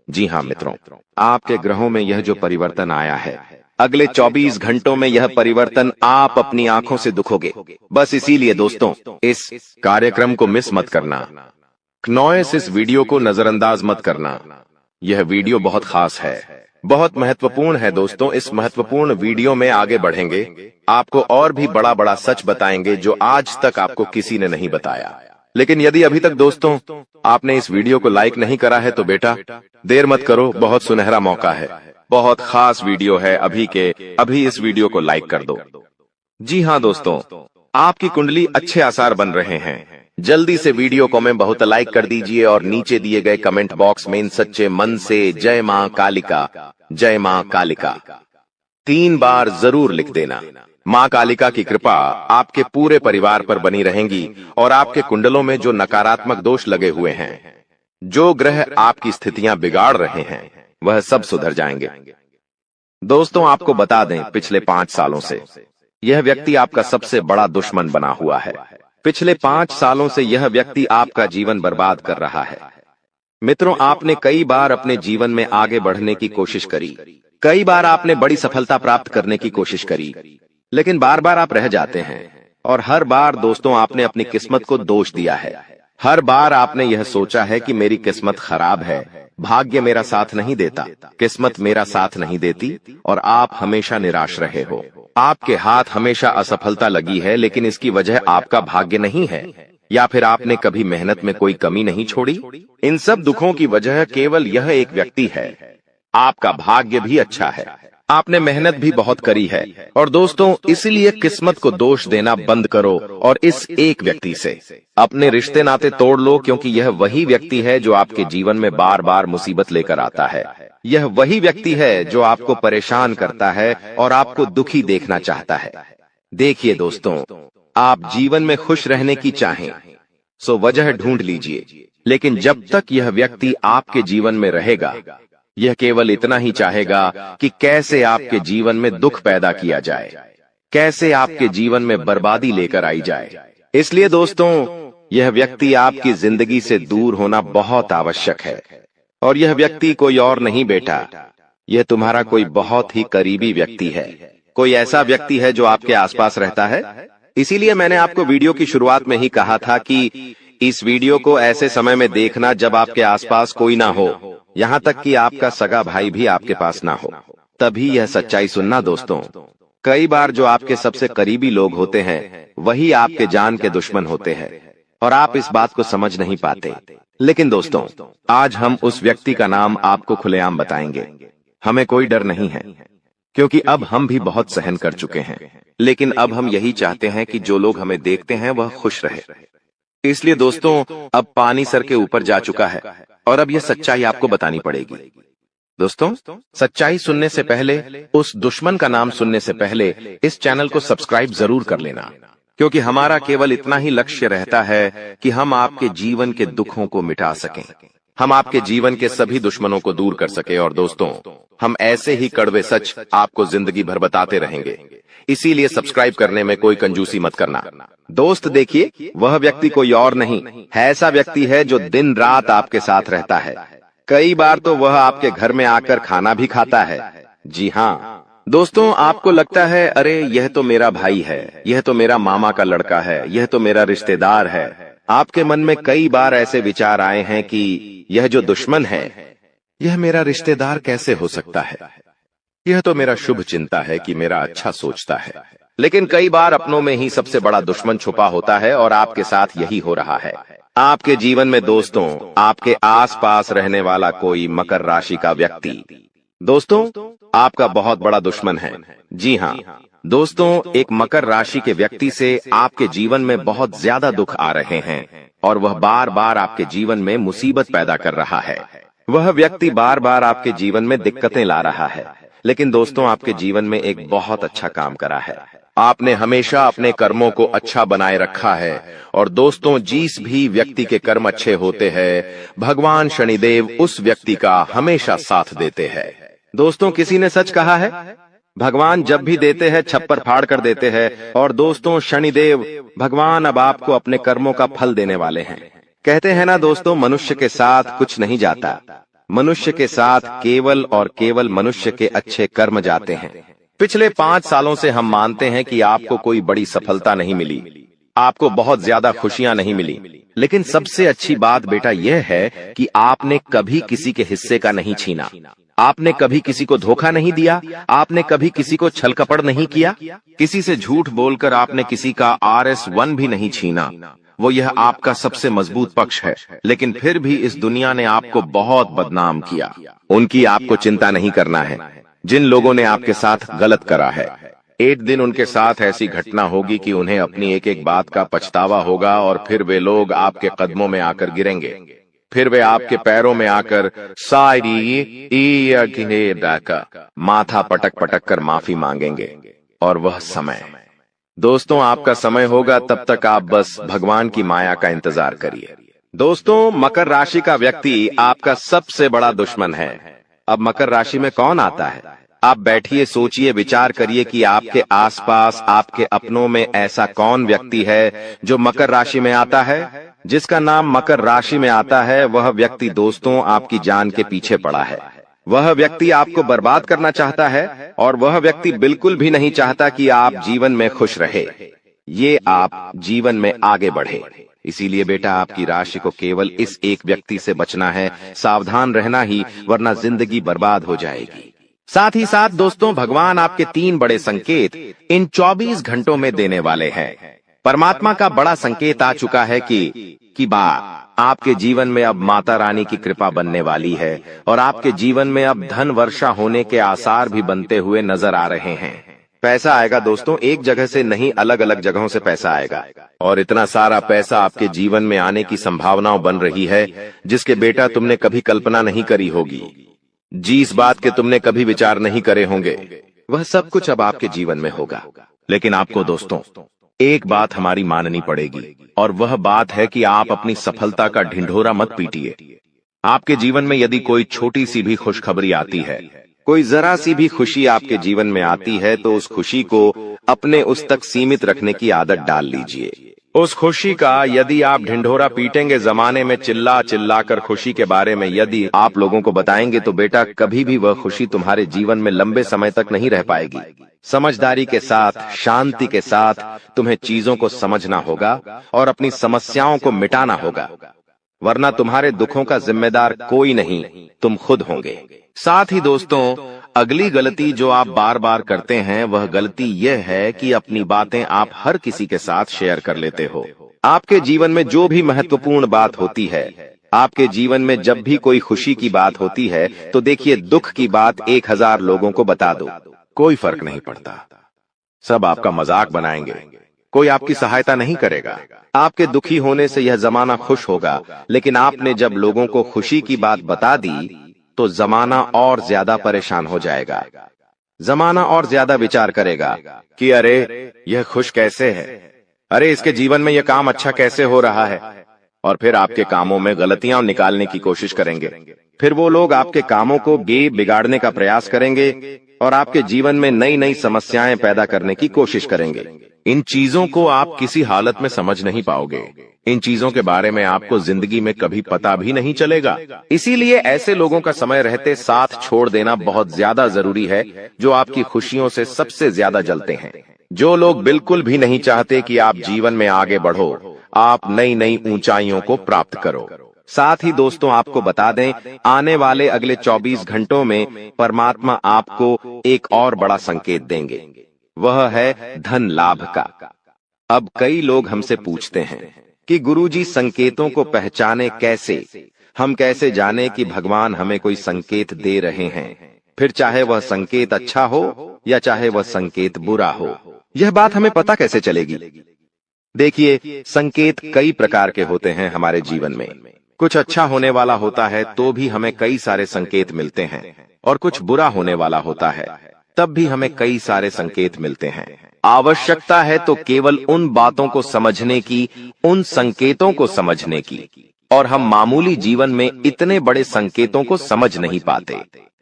जी हां मित्रों, आपके ग्रहों में यह जो परिवर्तन आया है, अगले 24 घंटों में यह परिवर्तन आप अपनी आंखों से दिखोगे। बस इसीलिए दोस्तों, इस कार्यक्रम को मिस मत करना। नॉइस इस वीडियो को नजरअंदाज मत करना। यह वीडियो बहुत खास है, बहुत महत्वपूर्ण है दोस्तों। इस महत्वपूर्ण वीडियो में आगे बढ़ेंगे, आपको और भी बड़ा बड़ा सच बताएंगे जो आज तक आपको किसी ने नहीं बताया। लेकिन यदि अभी तक दोस्तों आपने इस वीडियो को लाइक नहीं करा है तो बेटा देर मत करो, बहुत सुनहरा मौका है। बहुत खास वीडियो है, अभी इस वीडियो को लाइक कर दो। जी हाँ दोस्तों, आपकी कुंडली अच्छे आसार बन रहे हैं। जल्दी से वीडियो को में बहुत लाइक कर दीजिए और नीचे दिए गए कमेंट बॉक्स में इन सच्चे मन से जय मां कालिका, जय मां कालिका 3 बार जरूर लिख देना। मां कालिका की कृपा आपके पूरे परिवार पर बनी रहेंगी और आपके कुंडलों में जो नकारात्मक दोष लगे हुए हैं, जो ग्रह आपकी स्थितियां बिगाड़ रहे हैं, वह सब सुधर जाएंगे। दोस्तों आपको बता दें, पिछले 5 सालों से यह व्यक्ति आपका सबसे बड़ा दुश्मन बना हुआ है। पिछले 5 सालों से यह व्यक्ति आपका जीवन बर्बाद कर रहा है। मित्रों, आपने कई बार अपने जीवन में आगे बढ़ने की कोशिश करी, कई बार आपने बड़ी सफलता प्राप्त करने की कोशिश करी, लेकिन बार बार आप रह जाते हैं। और हर बार दोस्तों आपने अपनी किस्मत को दोष दिया है। हर बार आपने यह सोचा है कि मेरी किस्मत खराब है, भाग्य मेरा साथ नहीं देता, किस्मत मेरा साथ नहीं देती, और आप हमेशा निराश रहे हो। आपके हाथ हमेशा असफलता लगी है, लेकिन इसकी वजह आपका भाग्य नहीं है, या फिर आपने कभी मेहनत में कोई कमी नहीं छोड़ी? इन सब दुखों की वजह केवल यह एक व्यक्ति है। आपका भाग्य भी अच्छा है, आपने मेहनत भी बहुत करी है। और दोस्तों, इसलिए किस्मत को दोष देना बंद करो और इस एक व्यक्ति से अपने रिश्ते नाते तोड़ लो, क्योंकि यह वही व्यक्ति है जो आपके जीवन में बार बार मुसीबत लेकर आता है। यह वही व्यक्ति है जो आपको परेशान करता है और आपको दुखी देखना चाहता है। देखिए दोस्तों, आप जीवन में खुश रहने की चाहें सो वजह ढूंढ लीजिए, लेकिन जब तक यह व्यक्ति आपके जीवन में रहेगा, यह केवल इतना ही चाहेगा कि कैसे आपके जीवन में दुख पैदा किया जाए, कैसे आपके जीवन में बर्बादी लेकर आई जाए। इसलिए दोस्तों, यह व्यक्ति आपकी जिंदगी से दूर होना बहुत आवश्यक है। और यह व्यक्ति कोई और नहीं बेटा, यह तुम्हारा कोई बहुत ही करीबी व्यक्ति है। कोई ऐसा व्यक्ति है जो आपके आसपास रहता है। इसीलिए मैंने आपको वीडियो की शुरुआत में ही कहा था कि इस वीडियो को ऐसे समय में देखना जब आपके आसपास कोई ना हो, यहाँ तक कि आपका सगा भाई भी आपके पास ना हो, तभी यह सच्चाई सुनना दोस्तों। कई बार जो आपके सबसे करीबी लोग होते हैं वही आपके जान के दुश्मन होते हैं और आप इस बात को समझ नहीं पाते। लेकिन दोस्तों, आज हम उस व्यक्ति का नाम आपको खुलेआम बताएंगे। हमें कोई डर नहीं है, क्योंकि अब हम भी बहुत सहन कर चुके हैं। लेकिन अब हम यही चाहते हैं कि जो लोग हमें देखते हैं वह खुश रहे। इसलिए दोस्तों, अब पानी सर के ऊपर जा चुका है और अब यह सच्चाई आपको बतानी पड़ेगी। दोस्तों, सच्चाई सुनने से पहले, उस दुश्मन का नाम सुनने से पहले इस चैनल को सब्सक्राइब जरूर कर लेना, क्योंकि हमारा केवल इतना ही लक्ष्य रहता है कि हम आपके जीवन के दुखों को मिटा सकें, हम आपके जीवन के सभी दुश्मनों को दूर कर सके। और दोस्तों, हम ऐसे ही कड़वे सच आपको जिंदगी भर बताते रहेंगे। इसीलिए सब्सक्राइब करने में कोई कंजूसी मत करना। दोस्त देखिए, वह व्यक्ति कोई और नहीं है, ऐसा व्यक्ति है जो दिन रात आपके साथ रहता है। कई बार तो वह आपके घर में आकर खाना भी खाता है। जी हाँ दोस्तों, आपको लगता है अरे यह तो मेरा भाई है, यह तो मेरा मामा का लड़का है, यह तो मेरा रिश्तेदार है। आपके मन में कई बार ऐसे विचार आए हैं कि यह जो दुश्मन है, यह मेरा रिश्तेदार कैसे हो सकता है, यह तो मेरा शुभ चिंता है कि मेरा अच्छा सोचता है। लेकिन कई बार अपनों में ही सबसे बड़ा दुश्मन छुपा होता है और आपके साथ यही हो रहा है। आपके जीवन में दोस्तों, आपके आसपास रहने वाला कोई मकर राशि का व्यक्ति दोस्तों आपका बहुत बड़ा दुश्मन है। जी हाँ दोस्तों, एक मकर राशि के व्यक्ति से आपके जीवन में बहुत ज्यादा दुख आ रहे हैं और वह बार बार आपके जीवन में मुसीबत पैदा कर रहा है। वह व्यक्ति बार बार आपके जीवन में दिक्कतें ला रहा है। लेकिन दोस्तों, आपके जीवन में एक बहुत अच्छा काम करा है। आपने हमेशा अपने कर्मों को अच्छा बनाए रखा है। और दोस्तों, जिस भी व्यक्ति के कर्म अच्छे होते हैं, भगवान शनिदेव उस व्यक्ति का हमेशा साथ देते हैं। दोस्तों, किसी ने सच कहा है, भगवान जब भी देते हैं छप्पर फाड़ कर देते हैं। और दोस्तों, शनिदेव भगवान अब आपको अपने कर्मों का फल देने वाले हैं। कहते हैं ना दोस्तों, मनुष्य के साथ कुछ नहीं जाता, मनुष्य के साथ केवल और केवल मनुष्य के अच्छे कर्म जाते हैं। पिछले 5 सालों से हम मानते हैं कि आपको कोई बड़ी सफलता नहीं मिली, आपको बहुत ज्यादा खुशियां नहीं मिली। लेकिन सबसे अच्छी बात बेटा यह है कि आपने कभी किसी के हिस्से का नहीं छीना, आपने कभी किसी को धोखा नहीं दिया, आपने कभी किसी को छल कपट नहीं किया, किसी से झूठ बोलकर आपने किसी का RS1 भी नहीं छीना। वो यह आपका सबसे मजबूत पक्ष है। लेकिन फिर भी इस दुनिया ने आपको बहुत बदनाम किया। उनकी आपको चिंता नहीं करना है। जिन लोगों ने आपके साथ गलत करा है, एक दिन उनके साथ ऐसी घटना होगी कि उन्हें अपनी एक एक बात का पछतावा होगा और फिर वे लोग आपके कदमों में आकर गिरेंगे। फिर वे आपके पैरों में आकर माथा पटक पटक कर माफी मांगेंगे। और वह समय दोस्तों आपका समय होगा, तब तक आप बस भगवान की माया का इंतजार करिए। दोस्तों, मकर राशि का व्यक्ति आपका सबसे बड़ा दुश्मन है। अब मकर राशि में कौन आता है? आप बैठिए, सोचिए, विचार करिए कि आपके आसपास, आपके अपनों में ऐसा कौन व्यक्ति है जो मकर राशि में आता है। जिसका नाम मकर राशि में आता है, वह व्यक्ति दोस्तों आपकी जान के पीछे पड़ा है। वह व्यक्ति आपको बर्बाद करना चाहता है और वह व्यक्ति बिल्कुल भी नहीं चाहता कि आप जीवन में खुश रहे, ये आप जीवन में आगे बढ़े। इसीलिए बेटा, आपकी राशि को केवल इस एक व्यक्ति से बचना है, सावधान रहना ही, वरना जिंदगी बर्बाद हो जाएगी। साथ ही साथ दोस्तों, भगवान आपके 3 बड़े संकेत इन 24 घंटों में देने वाले हैं। परमात्मा का बड़ा संकेत आ चुका है कि बा आपके जीवन में अब माता रानी की कृपा बनने वाली है और आपके जीवन में अब धन वर्षा होने के आसार भी बनते हुए नजर आ रहे हैं। पैसा आएगा दोस्तों, एक जगह से नहीं, अलग अलग जगहों से पैसा आएगा और इतना सारा पैसा आपके जीवन में आने की संभावनाएं बन रही है जिसके बेटा तुमने कभी कल्पना नहीं करी होगी। जिस बात के तुमने कभी विचार नहीं करे होंगे वह सब कुछ अब आपके जीवन में होगा। लेकिन आपको दोस्तों एक बात हमारी माननी पड़ेगी और वह बात है कि आप अपनी सफलता का ढिंढोरा मत पीटिए। आपके जीवन में यदि कोई छोटी सी भी खुशखबरी आती है, कोई जरा सी भी खुशी आपके जीवन में आती है, तो उस खुशी को अपने उस तक सीमित रखने की आदत डाल लीजिए। उस खुशी का यदि आप ढिंढोरा पीटेंगे, जमाने में चिल्ला चिल्ला कर खुशी के बारे में यदि आप लोगों को बताएंगे, तो बेटा कभी भी वह खुशी तुम्हारे जीवन में लंबे समय तक नहीं रह पाएगी। समझदारी के साथ, शांति के साथ तुम्हें चीजों को समझना होगा और अपनी समस्याओं को मिटाना होगा, वरना तुम्हारे दुखों का जिम्मेदार कोई नहीं, तुम खुद होंगे। साथ ही दोस्तों अगली गलती जो आप बार बार करते हैं वह गलती यह है कि अपनी बातें आप हर किसी के साथ शेयर कर लेते हो। आपके जीवन में जो भी महत्वपूर्ण बात होती है, आपके जीवन में जब भी कोई खुशी की बात होती है, तो देखिए दुख की बात 1000 लोगों को बता दो, कोई फर्क नहीं पड़ता। सब आपका मजाक बनाएंगे, कोई आपकी सहायता नहीं करेगा। आपके दुखी होने से यह जमाना खुश होगा, लेकिन आपने जब लोगों को खुशी की बात बता दी तो जमाना और ज्यादा परेशान हो जाएगा। जमाना और ज्यादा विचार करेगा कि अरे यह खुश कैसे है, अरे इसके जीवन में यह काम अच्छा कैसे हो रहा है, और फिर आपके कामों में गलतियां निकालने की कोशिश करेंगे। फिर वो लोग आपके कामों को बिगाड़ने का प्रयास करेंगे और आपके जीवन में नई नई समस्याएं पैदा करने की कोशिश करेंगे। इन चीजों को आप किसी हालत में समझ नहीं पाओगे। इन चीजों के बारे में आपको जिंदगी में कभी पता भी नहीं चलेगा। इसीलिए ऐसे लोगों का समय रहते साथ छोड़ देना बहुत ज्यादा जरूरी है, जो आपकी खुशियों से सबसे ज्यादा जलते हैं। जो लोग बिल्कुल भी नहीं चाहते कि आप जीवन में आगे बढ़ो, आप नई नई ऊंचाइयों को प्राप्त करो। साथ ही दोस्तों आपको बता दें, आने वाले अगले 24 घंटों में परमात्मा आपको एक और बड़ा संकेत देंगे, वह है धन लाभ का। अब कई लोग हमसे पूछते हैं कि गुरुजी संकेतों को पहचाने कैसे, हम कैसे जाने कि भगवान हमें कोई संकेत दे रहे हैं, फिर चाहे वह संकेत अच्छा हो या चाहे वह संकेत बुरा हो, यह बात हमें पता कैसे चलेगी। देखिए संकेत कई प्रकार के होते हैं हमारे जीवन में। कुछ अच्छा होने वाला होता है तो भी हमें कई सारे संकेत मिलते हैं, और कुछ बुरा होने वाला होता है तब भी हमें कई सारे संकेत मिलते हैं। आवश्यकता है तो केवल उन बातों को समझने की, उन संकेतों को समझने की, और हम मामूली जीवन में इतने बड़े संकेतों को समझ नहीं पाते,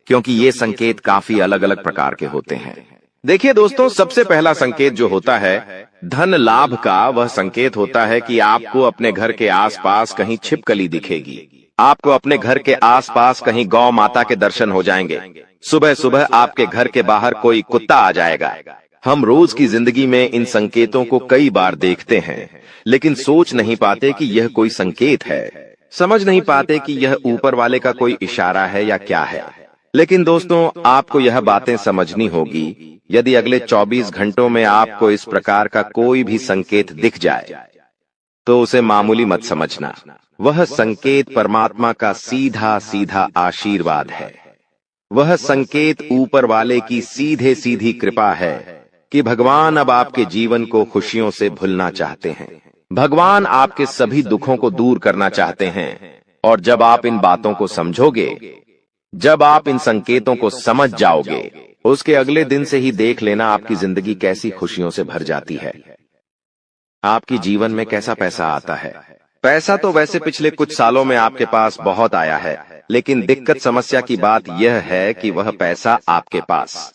क्योंकि ये संकेत काफी अलग अलग प्रकार के होते हैं। देखिए दोस्तों, सबसे पहला संकेत जो होता है धन लाभ का, वह संकेत होता है कि आपको अपने घर के आसपास कहीं छिपकली दिखेगी, आपको अपने घर के आसपास कहीं गौ माता के दर्शन हो जाएंगे, सुबह सुबह आपके घर के बाहर कोई कुत्ता आ जाएगा। हम रोज की जिंदगी में इन संकेतों को कई बार देखते हैं, लेकिन सोच नहीं पाते कि यह कोई संकेत है, समझ नहीं पाते कि यह ऊपर वाले का कोई इशारा है या क्या है। लेकिन दोस्तों आपको यह बातें समझनी होगी, यदि अगले 24 घंटों में आपको इस प्रकार का कोई भी संकेत दिख जाए तो उसे मामूली मत समझना, वह संकेत परमात्मा का सीधा सीधा आशीर्वाद है। वह संकेत ऊपर वाले की सीधे सीधी कृपा है कि भगवान अब आपके जीवन को खुशियों से भुलना चाहते हैं। भगवान आपके सभी दुखों को दूर करना चाहते हैं, और जब आप इन बातों को समझोगे, जब आप इन संकेतों को समझ जाओगे, उसके अगले दिन से ही देख लेना आपकी जिंदगी कैसी खुशियों से भर जाती है। आपकी जीवन में कैसा पैसा आता है। पैसा तो वैसे पिछले कुछ सालों में आपके पास बहुत आया है, लेकिन दिक्कत समस्या की बात यह है कि वह पैसा आपके पास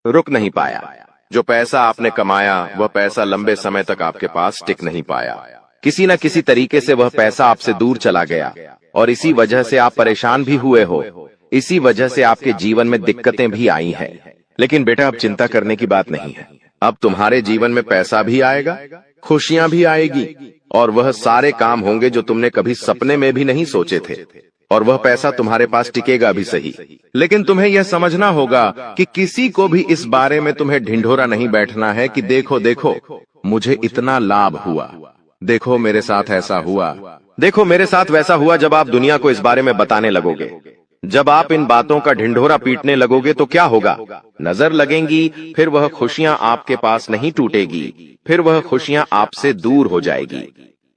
रुक नहीं पाया। जो पैसा आपने कमाया वह पैसा लंबे समय तक आपके पास टिक नहीं पाया। किसी न किसी तरीके से वह पैसा आपसे दूर चला गया, और इसी वजह से आप परेशान भी हुए हो, इसी वजह से आपके जीवन में दिक्कतें भी आई हैं। लेकिन बेटा अब चिंता करने की बात नहीं है, अब तुम्हारे जीवन में पैसा भी आएगा, खुशियां भी आएगी, और वह सारे काम होंगे जो तुमने कभी सपने में भी नहीं सोचे थे, और वह पैसा तुम्हारे पास टिकेगा भी सही। लेकिन तुम्हें यह समझना होगा कि किसी को भी इस बारे में तुम्हें ढिंढोरा नहीं बैठना है कि देखो देखो मुझे इतना लाभ हुआ, देखो मेरे साथ ऐसा हुआ, देखो मेरे साथ वैसा हुआ। जब आप दुनिया को इस बारे में बताने लगोगे, जब आप इन बातों का ढिंढोरा पीटने लगोगे तो क्या होगा? नजर लगेंगी, फिर वह खुशियां आपके पास नहीं टूटेगी, फिर वह खुशियां आपसे दूर हो जाएगी।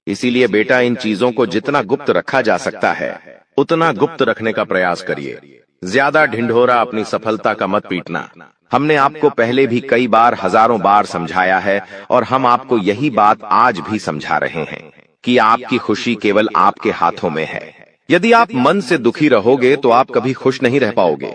इसीलिए बेटा, इन चीजों को जितना गुप्त रखा जा सकता है उतना गुप्त रखने का प्रयास करिए। ज्यादा ढिंढोरा अपनी सफलता का मत पीटना। हमने आपको पहले भी कई बार, हजारों बार समझाया है और हम आपको यही बात आज भी समझा रहे हैं कि आपकी खुशी केवल आपके हाथों में है। यदि आप मन से दुखी रहोगे तो आप कभी खुश नहीं रह पाओगे।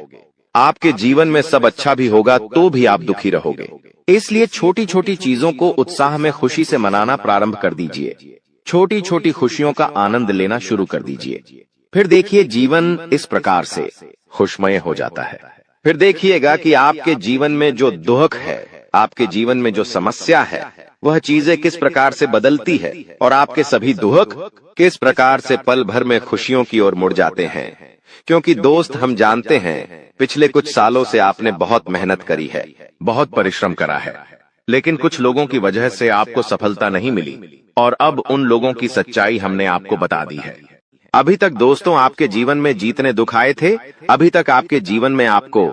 आपके जीवन में सब अच्छा भी होगा तो भी आप दुखी रहोगे। इसलिए छोटी छोटी चीजों को उत्साह में खुशी से मनाना प्रारंभ कर दीजिए। छोटी छोटी खुशियों का आनंद लेना शुरू कर दीजिए। फिर देखिए जीवन इस प्रकार से खुशमय हो जाता है। फिर देखिएगा कि आपके जीवन में जो दुख है, आपके जीवन में जो समस्या है, वह चीजें किस प्रकार से बदलती है और आपके सभी दुख किस प्रकार से पल भर में खुशियों की ओर मुड़ जाते हैं। क्योंकि दोस्त, हम जानते हैं पिछले कुछ सालों से आपने बहुत मेहनत करी है, बहुत परिश्रम करा है, लेकिन कुछ लोगों की वजह से आपको सफलता नहीं मिली और अब उन लोगों की सच्चाई हमने आपको बता दी है। अभी तक दोस्तों आपके जीवन में जितने दुख आए थे, अभी तक आपके जीवन में आपको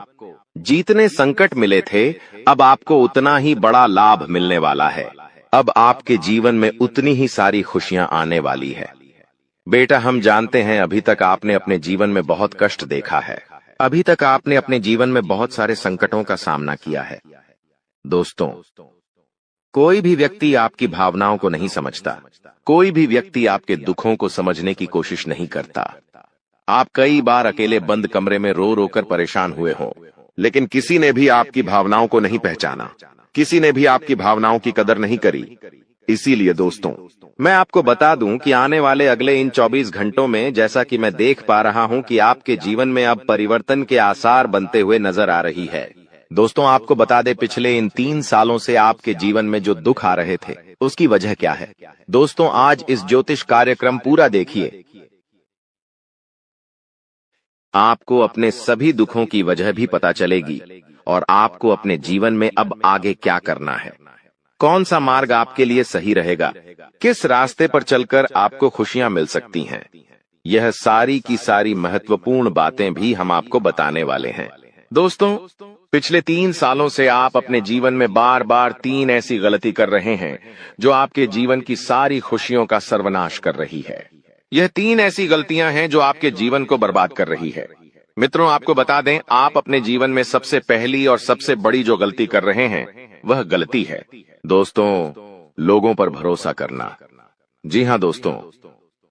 जितने संकट मिले थे, अब आपको उतना ही बड़ा लाभ मिलने वाला है। अब आपके जीवन में उतनी ही सारी खुशियां आने वाली है। बेटा, हम जानते हैं अभी तक आपने अपने जीवन में बहुत कष्ट देखा है, अभी तक आपने अपने जीवन में बहुत सारे संकटों का सामना किया है। दोस्तों, कोई भी व्यक्ति आपकी भावनाओं को नहीं समझता, कोई भी व्यक्ति आपके दुखों को समझने की कोशिश नहीं करता। आप कई बार अकेले बंद कमरे में रो रो कर परेशान हुए हों, लेकिन किसी ने भी आपकी भावनाओं को नहीं पहचाना, किसी ने भी आपकी भावनाओं की कदर नहीं करी। इसीलिए दोस्तों, मैं आपको बता दूं कि आने वाले अगले इन 24 घंटों में, जैसा कि मैं देख पा रहा हूं कि आपके जीवन में अब परिवर्तन के आसार बनते हुए नजर आ रही है। दोस्तों, आपको बता दें, पिछले इन 3 सालों से आपके जीवन में जो दुख आ रहे थे, उसकी वजह क्या है? दोस्तों, आज इस ज्योतिष कार्यक्रम पूरा देखिए। आपको अपने सभी दुखों की वजह भी पता चलेगी और आपको अपने जीवन में अब आगे क्या करना है, कौन सा मार्ग आपके लिए सही रहेगा, किस रास्ते पर चलकर आपको खुशियां मिल सकती हैं। यह सारी की सारी महत्वपूर्ण बातें भी हम आपको बताने वाले हैं। दोस्तों, पिछले 3 सालों से आप अपने जीवन में बार बार 3 ऐसी गलती कर रहे हैं जो आपके जीवन की सारी खुशियों का सर्वनाश कर रही है। यह 3 ऐसी गलतियां हैं जो आपके जीवन को बर्बाद कर रही है। मित्रों, आपको बता दें, आप अपने जीवन में सबसे पहली और सबसे बड़ी जो गलती कर रहे हैं, वह गलती है दोस्तों, लोगों पर भरोसा करना। जी हां दोस्तों,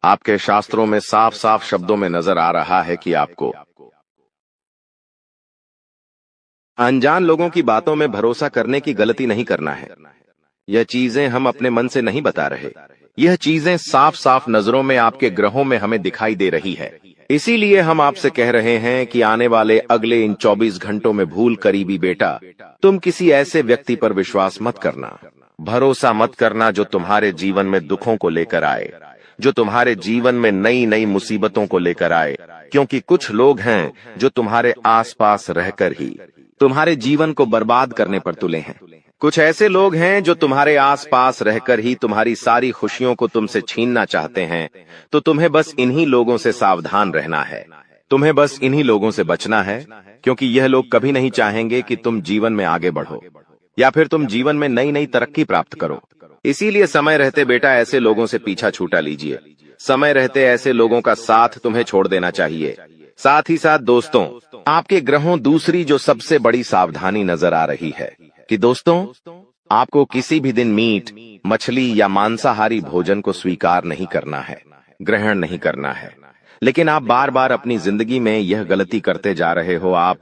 आपके शास्त्रों में साफ साफ शब्दों में नजर आ रहा है कि आपको अनजान लोगों की बातों में भरोसा करने की गलती नहीं करना है। यह चीजें हम अपने मन से नहीं बता रहे, यह चीजें साफ साफ नजरों में आपके ग्रहों में हमें दिखाई दे रही है। इसीलिए हम आपसे कह रहे हैं कि आने वाले अगले इन 24 घंटों में भूल करी भी बेटा, तुम किसी ऐसे व्यक्ति पर विश्वास मत करना, भरोसा मत करना जो तुम्हारे जीवन में दुखों को लेकर आए, जो तुम्हारे जीवन में नई नई मुसीबतों को लेकर आए। क्योंकि कुछ लोग हैं जो तुम्हारे आसपास रहकर ही तुम्हारे जीवन को बर्बाद करने पर तुले हैं। कुछ ऐसे लोग हैं जो तुम्हारे आसपास रहकर ही तुम्हारी सारी खुशियों को तुमसे छीनना चाहते हैं। तो तुम्हें बस इन्हीं लोगों से सावधान रहना है, तुम्हें बस इन्हीं लोगों से बचना है, क्योंकि यह लोग कभी नहीं चाहेंगे कि तुम जीवन में आगे बढ़ो या फिर तुम जीवन में नई नई तरक्की प्राप्त करो। इसीलिए समय रहते बेटा ऐसे लोगों से पीछा छूटा लीजिए। समय रहते ऐसे लोगों का साथ तुम्हें छोड़ देना चाहिए। साथ ही साथ दोस्तों, आपके ग्रहों दूसरी जो सबसे बड़ी सावधानी नजर आ रही है कि दोस्तों, आपको किसी भी दिन मीट, मछली या मांसाहारी भोजन को स्वीकार नहीं करना है, ग्रहण नहीं करना है। लेकिन आप बार बार अपनी जिंदगी में यह गलती करते जा रहे हो। आप